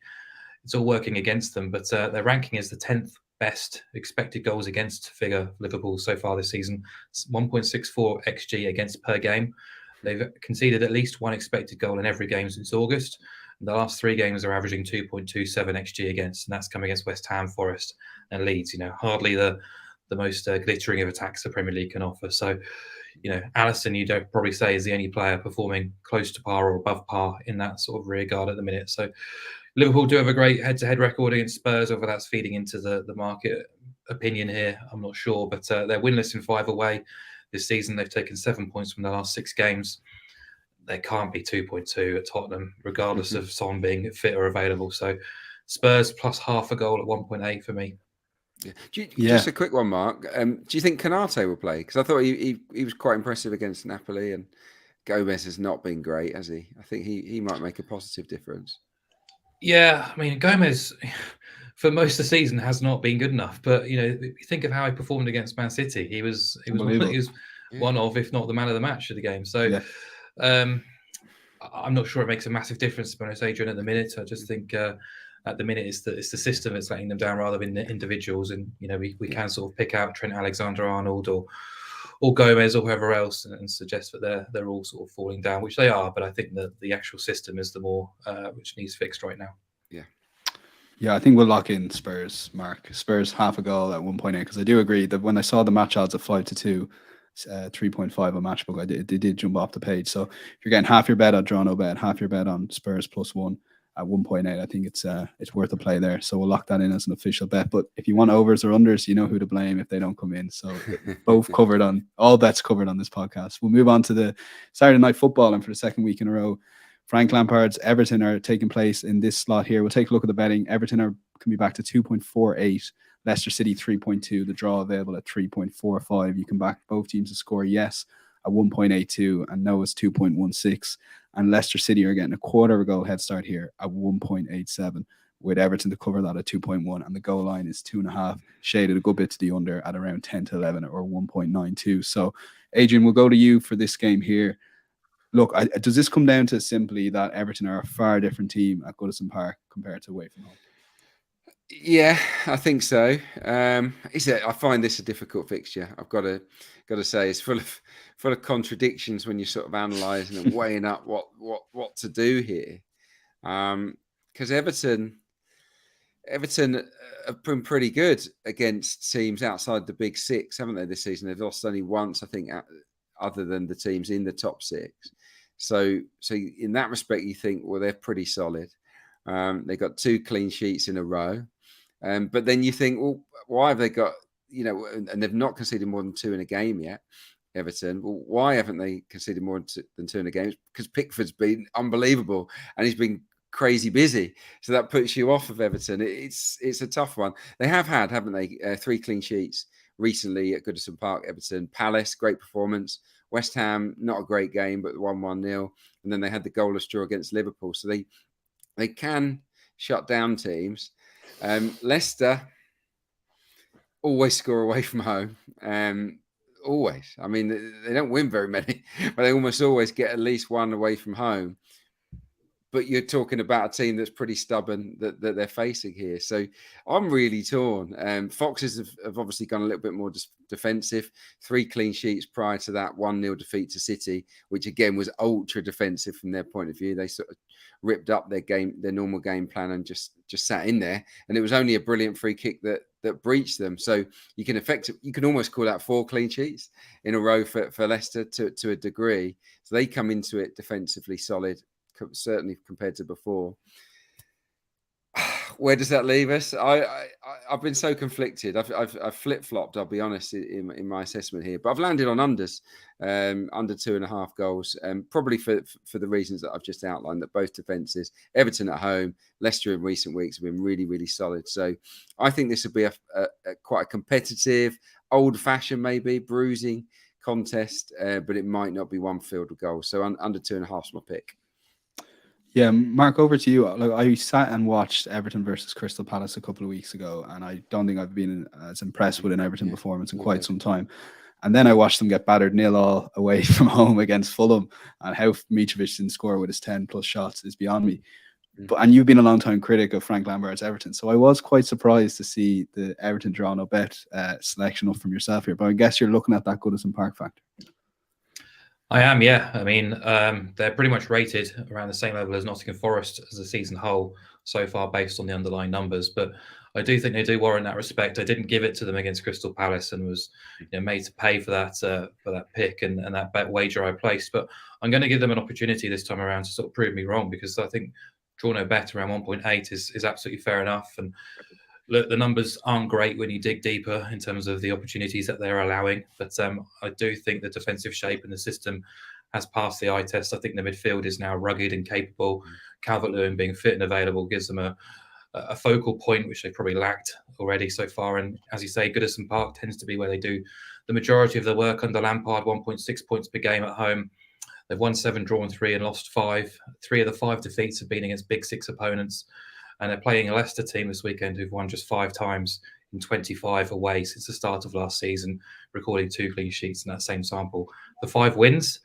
it's all working against them. But their ranking is the 10th best expected goals against figure, Liverpool, so far this season. It's 1.64 XG against per game. They've conceded at least 1 expected goal in every game since August. The last 3 games are averaging 2.27 XG against, and that's come against West Ham, Forest and Leeds. Hardly the most glittering of attacks the Premier League can offer. So, Alisson, you don't probably say, is the only player performing close to par or above par in that sort of rear guard at the minute. So Liverpool do have a great head-to-head record against Spurs, whether that's feeding into the market opinion here, I'm not sure. But they're winless in 5 away this season. They've taken 7 points from the last 6 games. They can't be 2.2 at Tottenham, regardless of Son being fit or available. So Spurs plus half a goal at 1.8 for me. Just a quick one, Mark. Do you think Canate will play? Because I thought he was quite impressive against Napoli, and Gomez has not been great, has he? I think he might make a positive difference. Yeah, I mean, Gomez for most of the season has not been good enough. But think of how he performed against Man City. He was one of, if not the man of the match of the game. So I'm not sure it makes a massive difference to be honest, Adrian, at the minute. I just think at the minute it's the system that's letting them down rather than the individuals. And we can sort of pick out Trent Alexander-Arnold or Gomez or whoever else and suggest that they're all sort of falling down, which they are. But I think that the actual system is the more which needs fixed right now. Yeah, I think we'll lock in Spurs, Mark. Spurs half a goal at 1.8, because I do agree that when I saw the match odds of 5-2, 3.5 on Matchbook, they did jump off the page. So if you're getting half your bet on draw no bet, half your bet on Spurs +1 at 1.8, I think it's worth a play there. So we'll lock that in as an official bet. But if you want overs or unders, you know who to blame if they don't come in. So both covered on all bets covered on this podcast. We'll move on to the Saturday night football, and for the second week in a row, Frank Lampard's Everton are taking place in this slot here. We'll take a look at the betting. Everton can be back to 2.48. Leicester City 3.2. The draw available at 3.45. You can back both teams to score yes at 1.82 and no is 2.16. And Leicester City are getting a quarter of a goal head start here at 1.87 with Everton to cover that at 2.1, and the goal line is 2.5, shaded a good bit to the under at around 10 to 11 or 1.92. So, Adrian, we'll go to you for this game here. Look, does this come down to simply that Everton are a far different team at Goodison Park compared to away from home? Yeah, I think so. I find this a difficult fixture. I've got to say, it's full of contradictions when you're sort of analysing and weighing up what to do here. Because Everton have been pretty good against teams outside the big six, haven't they, this season? They've lost only once, I think, other than the teams in the top six. So in that respect, you think, well, they're pretty solid. They got 2 clean sheets in a row. But then you think, well, why have they got, and they've not conceded more than 2 in a game yet, Everton. Well, why haven't they conceded more than 2 in a game? Because Pickford's been unbelievable and he's been crazy busy. So that puts you off of Everton. It's a tough one. They have had, haven't they, 3 clean sheets recently at Goodison Park, Everton. Palace, great performance. West Ham, not a great game, but 1-1-0. And then they had the goalless draw against Liverpool. So they can shut down teams. Leicester always score away from home. Always. I mean, they don't win very many, but they almost always get at least one away from home. But you're talking about a team that's pretty stubborn that they're facing here. So I'm really torn. Foxes have obviously gone a little bit more defensive. 3 clean sheets prior to that 1-0 defeat to City, which again was ultra defensive from their point of view. They sort of ripped up their normal game plan and just sat in there. And it was only a brilliant free kick that breached them. So you can almost call that 4 clean sheets in a row for Leicester to a degree. So they come into it defensively solid, certainly compared to before. Where does that leave us? I've been so conflicted. I've flip-flopped, I'll be honest, in my assessment here. But I've landed on unders, under 2.5 goals, probably for the reasons that I've just outlined, that both defences, Everton at home, Leicester in recent weeks have been really, really solid. So I think this will be a quite a competitive, old-fashioned maybe, bruising contest, but it might not be one field of goals. So under 2.5 is my pick. Yeah, Mark, over to you. Like, I sat and watched Everton versus Crystal Palace a couple of weeks ago, and I don't think I've been as impressed with an Everton performance in quite some time. And then I watched them get battered 0-0 away from home against Fulham, and how Mitrovic didn't score with his 10+ shots is beyond me. And you've been a long-time critic of Frank Lampard's Everton, so I was quite surprised to see the Everton draw no bet selection up from yourself here. But I guess you're looking at that Goodison Park factor. I am, yeah. I mean, they're pretty much rated around the same level as Nottingham Forest as a season whole so far, based on the underlying numbers. But I do think they do warrant that respect. I didn't give it to them against Crystal Palace and was made to pay for that pick and that bet wager I placed. But I'm going to give them an opportunity this time around to sort of prove me wrong, because I think draw no bet around 1.8 is absolutely fair enough. And look, the numbers aren't great when you dig deeper in terms of the opportunities that they're allowing. But I do think the defensive shape and the system has passed the eye test. I think the midfield is now rugged and capable. Calvert-Lewin being fit and available gives them a focal point, which they probably lacked already so far. And as you say, Goodison Park tends to be where they do the majority of their work under Lampard, 1.6 points per game at home. They've won 7, drawn 3 and lost 5. 3 of the 5 defeats have been against big six opponents. And they're playing a Leicester team this weekend who've won just 5 times in 25 away since the start of last season, recording 2 clean sheets in that same sample. The 5 wins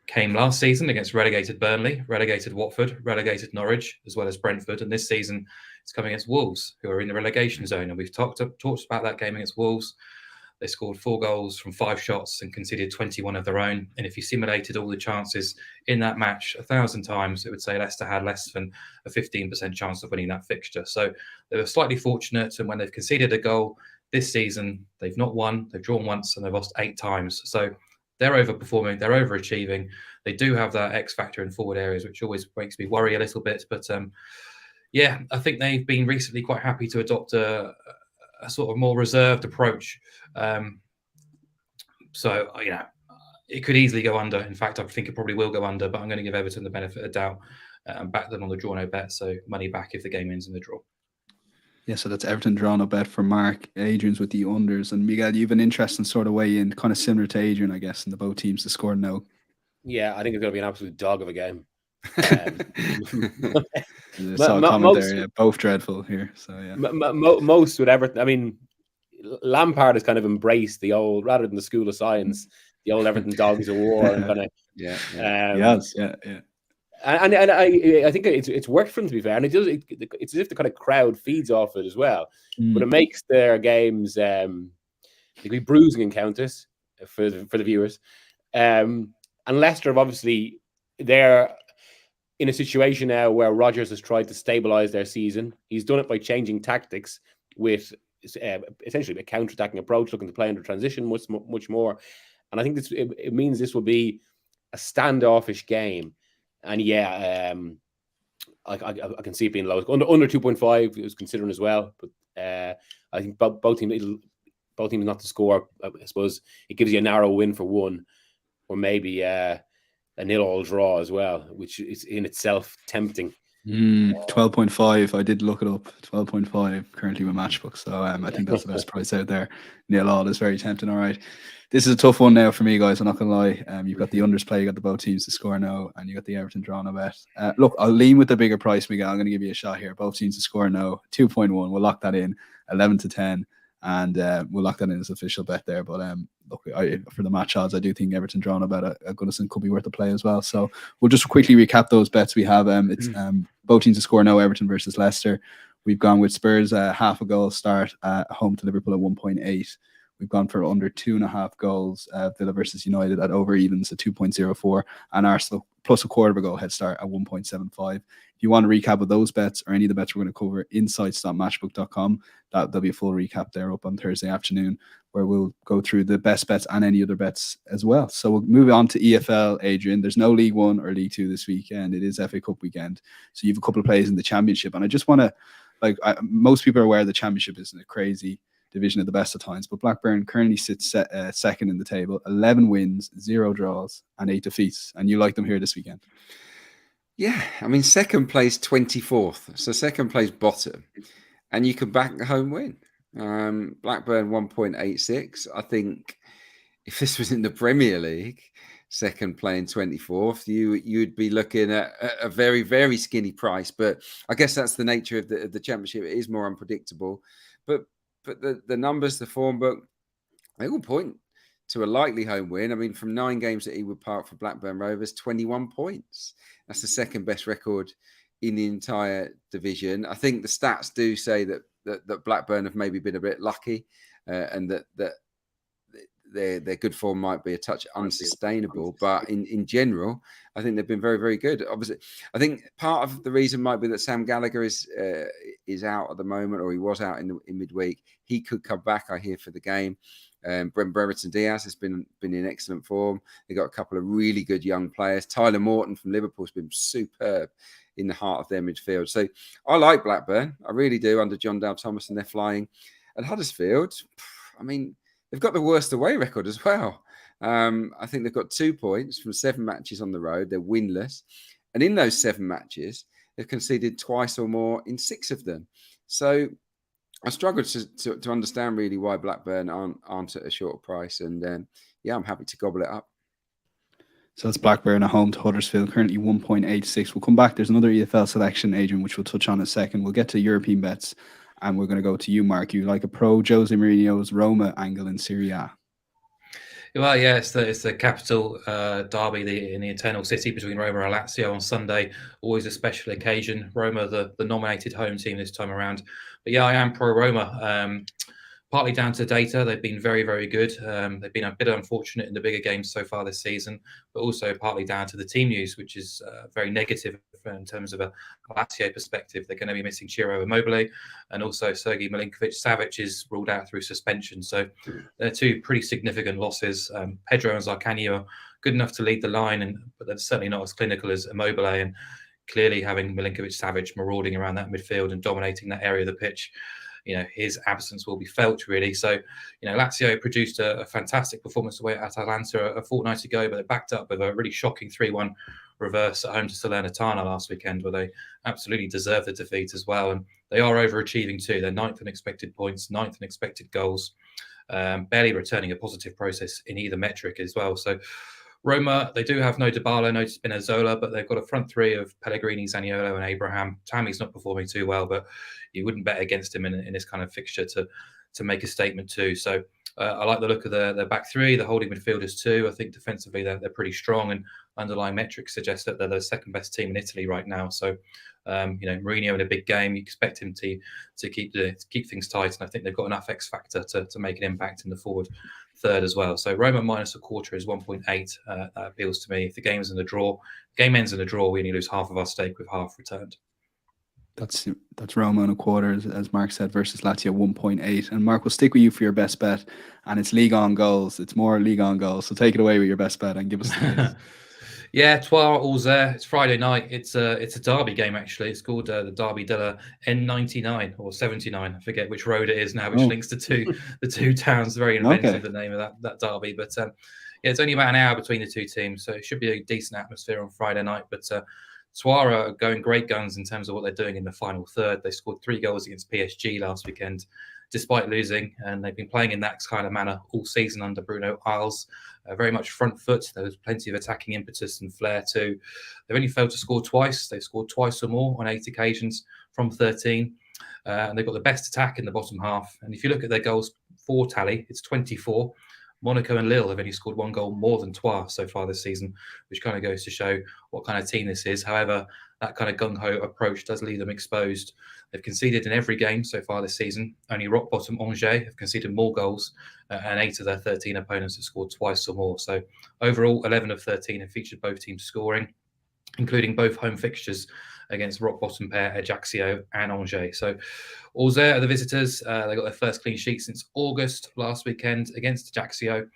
came last season against relegated Burnley, relegated Watford, relegated Norwich, as well as Brentford. And this season it's coming against Wolves, who are in the relegation zone. And we've talked about that game against Wolves. They scored 4 goals from 5 shots and conceded 21 of their own. And if you simulated all the chances in that match 1,000 times, it would say Leicester had less than a 15% chance of winning that fixture. So they were slightly fortunate. And when they've conceded a goal this season, they've not won, they've drawn once, and they've lost 8 times. So they're overperforming, they're overachieving. They do have that X factor in forward areas, which always makes me worry a little bit. But yeah, I think they've been recently quite happy to adopt a sort of more reserved approach. So, it could easily go under. In fact, I think it probably will go under, but I'm going to give Everton the benefit of doubt and back them on the draw no bet. So money back if the game ends in the draw. Yeah, so that's Everton draw no bet for Mark. Adrian's with the unders. And Miguel, you've an interesting sort of way in, kind of similar to Adrian, I guess, in the both teams to score no. Yeah, I think it's going to be an absolute dog of a game I saw a comment there. Yeah, both dreadful here. So yeah, most with Everton. I mean, Lampard has kind of embraced the old, rather than the school of science, the old Everton dogs of war, and kind of yes. And I think it's worked for them, to be fair, and it's as if the kind of crowd feeds off it as well. But it makes their games they can be bruising encounters for the viewers. And Leicester have obviously, they're in a situation now where Rodgers has tried to stabilize their season. He's done it by changing tactics with essentially a counter-attacking approach, looking to play under transition much more. And I think it means this will be a standoffish game. And yeah, I can see it being low. Under 2.5 it was considering as well. But I think both teams not to score. I suppose it gives you a narrow win for one, or maybe a 0-0 draw as well, which is in itself tempting. 12.5. I did look it up. 12.5 currently with Matchbook. So I think that's the best price out there. 0-0 is very tempting. All right. This is a tough one now for me, guys. I'm not going to lie. You've got the unders play, you got the both teams to score no, and you got the Everton draw no bet. Look, I'll lean with the bigger price, Miguel. I'm going to give you a shot here. Both teams to score no. 2.1. We'll lock that in. 11-10. And we'll lock that in as official bet there. But look, for the match odds, I do think Everton drawn about a Goodison could be worth a play as well. So we'll just quickly recap those bets we have. It's both teams to score no, Everton versus Leicester. We've gone with Spurs half a goal start home to Liverpool at 1.8. We've gone for under 2.5 goals. Villa versus United at over evens at 2.04, and Arsenal plus a quarter of a goal head start at 1.75. If you want a recap of those bets or any of the bets we're going to cover, insights.matchbook.com. There'll be a full recap there up on Thursday afternoon, where we'll go through the best bets and any other bets as well. So we'll move on to EFL, Adrian. There's no League One or League Two this weekend. It is FA Cup weekend. So you have a couple of plays in the Championship. And I just want to, most people are aware the Championship isn't a crazy division at the best of times, but Blackburn currently sits second in the table, 11 wins, 0 draws, and 8 defeats. And you like them here this weekend? Yeah, I mean, second place 24th, so second place bottom, and you can back a home win. Blackburn 1.86. I think if this was in the Premier League, second playing 24th, you'd be looking at a very, very skinny price. But I guess that's the nature of the Championship. It is more unpredictable. But the numbers, the form book, they all point to a likely home win. I mean, from 9 games at Ewood Park for Blackburn Rovers, 21 points. That's the second best record in the entire division. I think the stats do say that Blackburn have maybe been a bit lucky, and that their good form might be a touch unsustainable. But in general, I think they've been very, very good. Obviously, I think part of the reason might be that Sam Gallagher is out at the moment, or he was out in midweek. He could come back, I hear, for the game. Brent Brereton Diaz has been in excellent form. They've got a couple of really good young players. Tyler Morton from Liverpool has been superb in the heart of their midfield. So I like Blackburn. I really do, under John Dale Thomas, and they're flying. At Huddersfield, I mean, they've got the worst away record as well. I think they've got 2 points from 7 matches on the road. They're winless. And in those 7 matches, they've conceded twice or more in 6 of them. So I struggle to understand really why Blackburn aren't at a shorter price. And I'm happy to gobble it up. So it's Blackburn at home to Huddersfield, currently 1.86. We'll come back. There's another EFL selection, Adrian, which we'll touch on in a second. We'll get to European bets, and we're going to go to you, Mark. You like a pro Jose Mourinho's Roma angle in Serie A? Well, yeah, it's the capital derby in the Eternal City between Roma and Lazio on Sunday. Always a special occasion. Roma, the nominated home team this time around. But yeah, I am pro Roma. Partly down to data. They've been very, very good. They've been a bit unfortunate in the bigger games so far this season, but also partly down to the team news, which is very negative in terms of a Lazio perspective. They're going to be missing Ciro Immobile, and also Sergei Milinkovic-Savic is ruled out through suspension. So they're 2 pretty significant losses. Pedro and Zarcani are good enough to lead the line, but they're certainly not as clinical as Immobile, and clearly having Milinkovic-Savic marauding around that midfield and dominating that area of the pitch, his absence will be felt, really. So, Lazio produced a fantastic performance away at Atalanta a fortnight ago, but they backed up with a really shocking 3-1 reverse at home to Salernitana last weekend, where they absolutely deserved the defeat as well. And they are overachieving too. They're 9th in expected points, 9th in expected goals, barely returning a positive process in either metric as well. So Roma, they do have no Dybala, no Spinazzola, but they've got a front three of Pellegrini, Zaniolo, and Abraham. Tammy's not performing too well, but you wouldn't bet against him in this kind of fixture to make a statement too. So I like the look of their back three, the holding midfielders too. I think defensively they're pretty strong, and underlying metrics suggest that they're the second best team in Italy right now. So Mourinho in a big game, you expect him to keep things tight, and I think they've got enough X factor to make an impact in the forward third as well. So Roma minus a quarter is 1.8. That appeals to me. If the game ends in a draw, we only lose half of our stake with half returned. That's Roma and a quarter, as Mark said, versus Lazio 1.8. And Mark, we'll stick with you for your best bet, and it's league on goals. It's more league on goals. So take it away with your best bet and give us the case. Yeah, Trois all's there. It's Friday night. It's a derby game actually. It's called the Derby della N99 or 79. I forget which road it is now, which links to the two towns. Very inventive, the name of that derby. But it's only about an hour between the two teams, so it should be a decent atmosphere on Friday night. But Trois are going great guns in terms of what they're doing in the final third. They scored 3 goals against PSG last weekend, despite losing, and they've been playing in that kind of manner all season under Bruno Alves. Very much front foot. There was plenty of attacking impetus and flair too. They've only failed to score twice. They've scored twice or more on 8 occasions from 13. And they've got the best attack in the bottom half. And if you look at their goals for tally, it's 24. Monaco and Lille have only scored 1 goal more than Trois so far this season, which kind of goes to show what kind of team this is. However, that kind of gung-ho approach does leave them exposed. They've conceded in every game so far this season. Only rock bottom Angers have conceded more goals, and 8 of their 13 opponents have scored twice or more. So overall, 11 of 13 have featured both teams scoring, including both home fixtures against rock bottom pair Ajaccio and Angers. So Auxerre are the visitors. They got their first clean sheet since August last weekend against Ajaccio.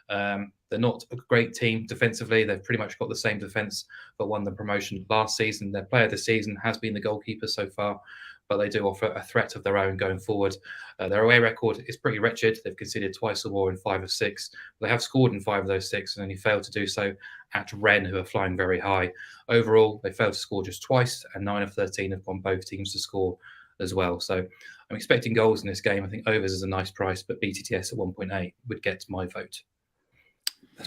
They're not a great team defensively. They've pretty much got the same defence, but won the promotion last season. Their player of the season has been the goalkeeper so far, but they do offer a threat of their own going forward. Their away record is pretty wretched. They've conceded twice or more in 5 of 6. They have scored in 5 of those 6 and only failed to do so at Rennes, who are flying very high. Overall, they failed to score just twice, and 9 of 13 have gone both teams to score as well. So I'm expecting goals in this game. I think overs is a nice price, but BTTS at 1.8 would get my vote.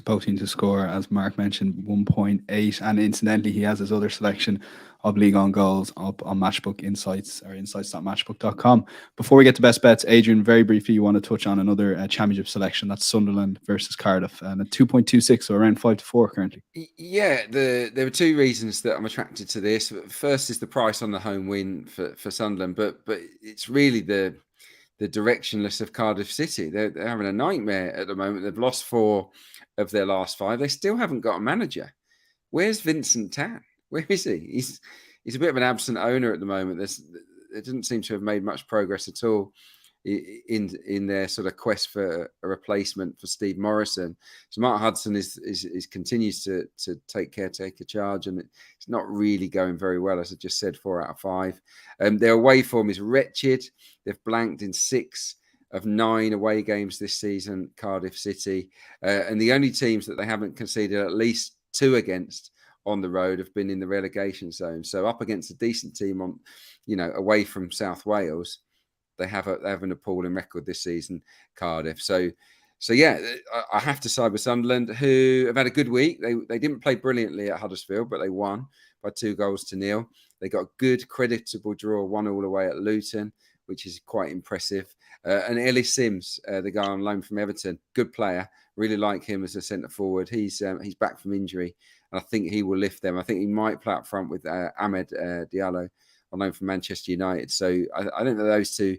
Both teams to score, as Mark mentioned, 1.8. And incidentally, he has his other selection of league on goals up on Matchbook Insights or insights.matchbook.com. Before we get to best bets, Adrian, very briefly, you want to touch on another championship selection. That's Sunderland versus Cardiff, and at 2.26, so around 5-4 currently. Yeah, there were 2 reasons that I'm attracted to this. First is the price on the home win for Sunderland, but it's really the directionless of Cardiff City. They're having a nightmare at the moment. They've lost 4 of their last 5. They still haven't got a manager. Where's Vincent Tan? Where is he? He's a bit of an absent owner at the moment. They didn't seem to have made much progress at all in their sort of quest for a replacement for Steve Morrison. So Mark Hudson is continues to take caretaker charge, and it's not really going very well. As I just said, 4 out of 5. Their away form is wretched. They've blanked in 6 of 9 away games this season, Cardiff City. And the only teams that they haven't conceded at least 2 against on the road have been in the relegation zone. So up against a decent team on, away from South Wales, they have an appalling record this season, Cardiff. So yeah, I have to side with Sunderland, who have had a good week. They didn't play brilliantly at Huddersfield, but they won by 2-0. They got a good, creditable draw, 1-1 away at Luton, which is quite impressive. And Ellis Sims, the guy on loan from Everton, good player. Really like him as a centre forward. He's back from injury, and I think he will lift them. I think he might play up front with Ahmed Diallo on loan from Manchester United. So I don't know those two,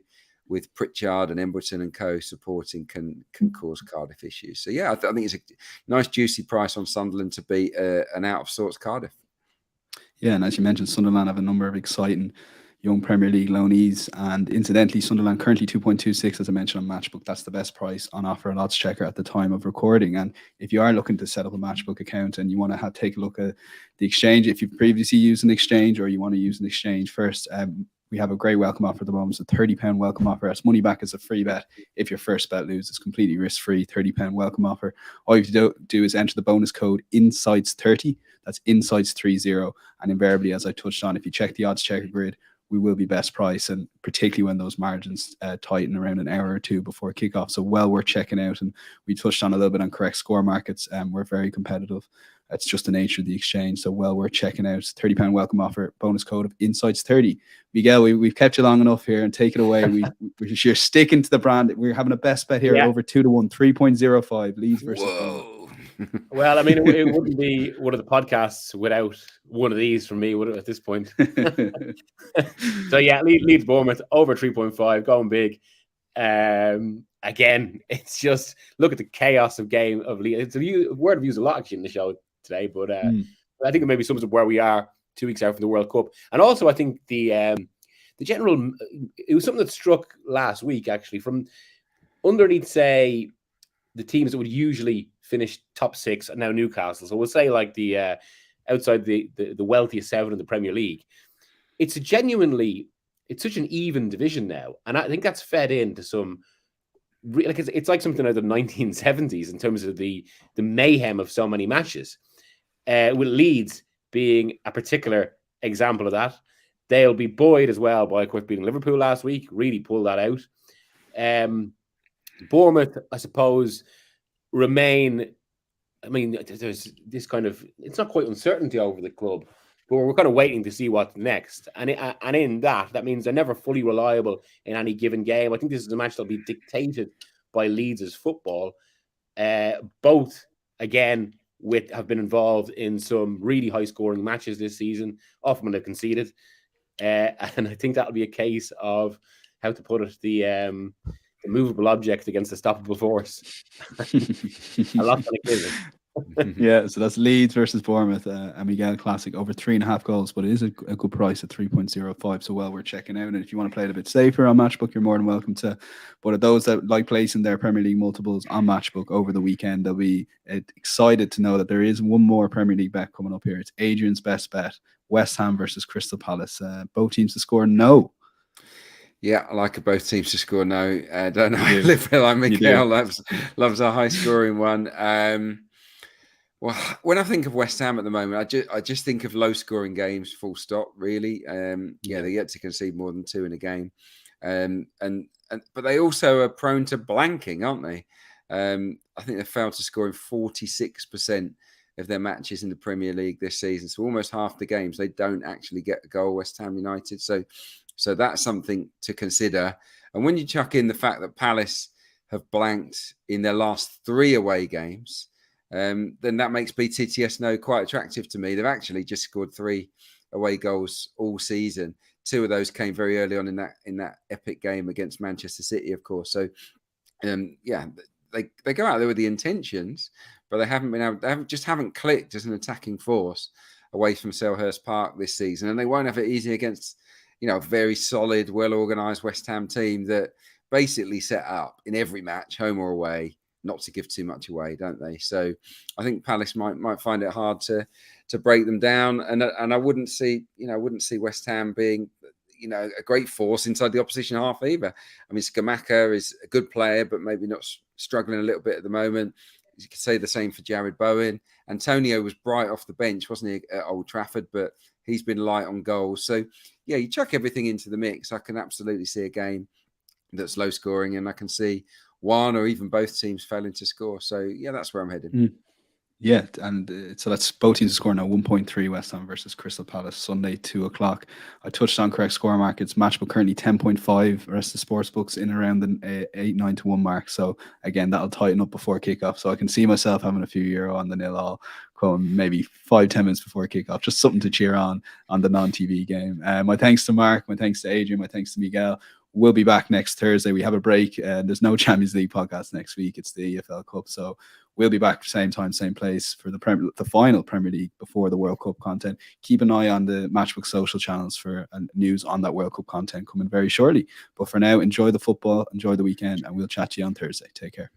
with Pritchard and Embleton and co supporting, can cause Cardiff issues. So yeah, I think it's a nice juicy price on Sunderland to beat an out of sorts Cardiff. Yeah, and as you mentioned, Sunderland have a number of exciting young Premier League loanees, and incidentally, Sunderland currently 2.26, as I mentioned, on Matchbook. That's the best price on offer at Odds Checker at the time of recording. And if you are looking to set up a Matchbook account and you want to take a look at the exchange, if you've previously used an exchange or you want to use an exchange first, we have a great welcome offer at the moment. It's a £30 welcome offer. It's money back as a free bet. If your first bet loses, it's completely risk-free, £30 welcome offer. All you have to do is enter the bonus code INSIGHTS30. That's INSIGHTS30. And invariably, as I touched on, if you check the Odds Checker grid, we will be best price, and particularly when those margins tighten around an hour or two before kickoff. So well worth checking out. And we touched on a little bit on correct score markets. We're very competitive. It's just the nature of the exchange. So well worth checking out. £30 welcome offer, bonus code of Insights30. Miguel, we've kept you long enough here, and take it away. You're sticking to the brand. We're having a best bet here at over 2-1, 3.05 Leeds versus Bournemouth. Well, I mean, it wouldn't be one of the podcasts without one of these from me, would it, at this point? So yeah, Leeds Bournemouth over 3.5, going big. Again, it's just look at the chaos of game of Leeds. It's a word I've used a lot actually in the show today, but I think it maybe sums up where we are 2 weeks out from the World Cup. And also, I think the general, it was something that struck last week actually from underneath, say, the teams that would usually finish top 6 and now Newcastle. So we'll say like the outside the wealthiest 7 in the Premier League. It's such an even division now, and I think that's fed into some like it's like something out of the 1970s in terms of the mayhem of so many matches. With Leeds being a particular example of that, they'll be buoyed as well by, of course, beating Liverpool last week. Really pulled that out. Bournemouth, I suppose, remain. I mean, there's this kind of, it's not quite uncertainty over the club, but we're kind of waiting to see what's next. And in that means they're never fully reliable in any given game. I think this is a match that'll be dictated by Leeds' football. Both, again, have been involved in some really high-scoring matches this season, often when they've conceded. And I think that'll be a case of, how to put it, the movable object against a stoppable force. A lot to give it. Yeah, so that's Leeds versus Bournemouth, a Miguel classic over 3.5 goals, but it is a good price at 3.05. So well, we're checking out. And if you want to play it a bit safer on Matchbook, you're more than welcome to. But of those that like placing their Premier League multiples on Matchbook over the weekend, they'll be excited to know that there is one more Premier League bet coming up here. It's Adrian's best bet: West Ham versus Crystal Palace. Both teams to score no. Yeah, I like both teams to score no. Don't know. Liverpool, like Miguel loves a high scoring one. Well, when I think of West Ham at the moment, I just think of low scoring games, full stop, really. They get to concede more than 2 in a game. But they also are prone to blanking, aren't they? I think they failed to score in 46% of their matches in the Premier League this season. So almost half the games, they don't actually get a goal, West Ham United. So that's something to consider. And when you chuck in the fact that Palace have blanked in their last 3 away games, then that makes BTTS no quite attractive to me. They've actually just scored 3 away goals all season. 2 of those came very early on in that epic game against Manchester City, of course. So, they go out there with the intentions, but they haven't clicked as an attacking force away from Selhurst Park this season, and they won't have it easy against a very solid, well-organised West Ham team that basically set up in every match, home or away, not to give too much away, don't they? So I think Palace might find it hard to break them down, and I wouldn't see West Ham being a great force inside the opposition half either. I mean, Scamacca is a good player, but maybe not struggling a little bit at the moment. You could say the same for Jared Bowen. Antonio was bright off the bench, wasn't he, at Old Trafford, but he's been light on goals. So yeah, you chuck everything into the mix. I can absolutely see a game that's low scoring, and I can see one or even both teams failing to score. So yeah, that's where I'm headed. Yeah, and so that's both teams scoring now. 1.3 West Ham versus Crystal Palace, Sunday 2:00. I touched on correct score markets. Matchbook currently 10.5. The rest of the sports books in around the 8-9 to 1 mark. So again, that'll tighten up before kickoff. So I can see myself having a few euro on the nil all, going maybe 5-10 minutes before kickoff. Just something to cheer on the non-TV game. My thanks to Mark. My thanks to Adrian. My thanks to Miguel. We'll be back next Thursday. We have a break. There's no Champions League podcast next week. It's the EFL Cup. So we'll be back same time, same place for the final Premier League before the World Cup content. Keep an eye on the Matchbook social channels for news on that World Cup content coming very shortly. But for now, enjoy the football, enjoy the weekend, and we'll chat to you on Thursday. Take care.